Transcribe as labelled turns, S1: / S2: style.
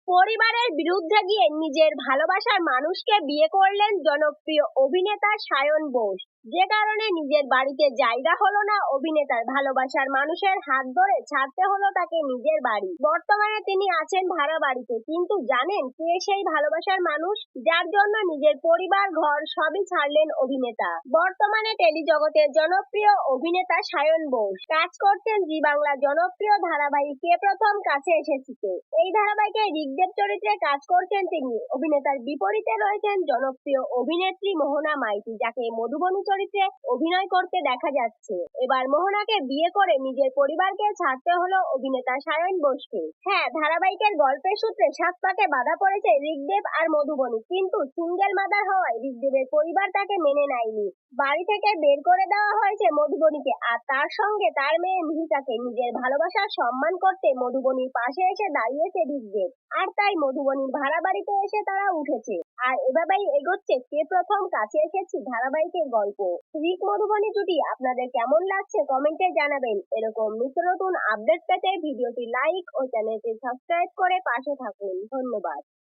S1: পরিবারের বিরুদ্ধে গিয়ে নিজের ভালোবাসার মানুষকে বিয়ে করলেন জনপ্রিয় অভিনেতা সায়ন বোস। যে কারণে নিজের বাড়িতে জায়গা হলো না অভিনেতার, ভালোবাসার মানুষের হাত ধরে ছাড়তে হলো তাকে নিজের বাড়ি। বর্তমানে তিনি আছেন ভাড়া বাড়িতে, কিন্তু জানেন কে সেই ভালোবাসার মানুষ যার জন্য নিজের পরিবার ঘর সবই ছাড়লেন অভিনেতা। বর্তমানে টেলিজগতের জনপ্রিয় অভিনেতা সায়ন বোস কাজ করছেন জি বাংলা জনপ্রিয় ধারাবাহিক কে প্রথম কাছে এসেছিতে। এই ধারাবাহিকে ঋগদেব চরিত্রে কাজ করছেন তিনি। অভিনেতার বিপরীতে রয়েছেন জনপ্রিয় অভিনেত্রী মোহনা মাইতি, যাকে মধুবনী চরিত্রে অভিনয় করতে দেখা যাচ্ছে। এবার মোহনাকে বিয়ে করে নিজের পরিবারকে ছাড়তে হলো অভিনেতা সায়ন বোসকে। হ্যাঁ, ধারাবাহিকের গল্পের সূত্রে সাত পাকে বাধা পড়েছে ঋগদেব আর মধুবনী, কিন্তু সিঙ্গেল মাদার হওয়ায় ঋগদেবের পরিবার তাকে মেনে নেয়নি। বাড়ি থেকে বের করে দেওয়া হয়েছে মধুবনীকে, আর তার সঙ্গে তার মেয়ে মিহিকাকে। নিজের ভালোবাসার সম্মান করতে মধুবনীর পাশে এসে দাঁড়িয়েছে ঋগদেব, আর তাই মধুবনীর ভাড়া বাড়িতে এসে তারা উঠেছে। আর এভাবেই এগোচ্ছে কে প্রথম কাছে এসেছি ধারাবাহিকের গল্প। ঋক মধুবনী জুটি আপনাদের কেমন লাগছে কমেন্টে জানাবেন। এরকম নিত্য নতুন আপডেট পেতে ভিডিওটি লাইক ও চ্যানেলটি সাবস্ক্রাইব করে পাশে থাকুন। ধন্যবাদ।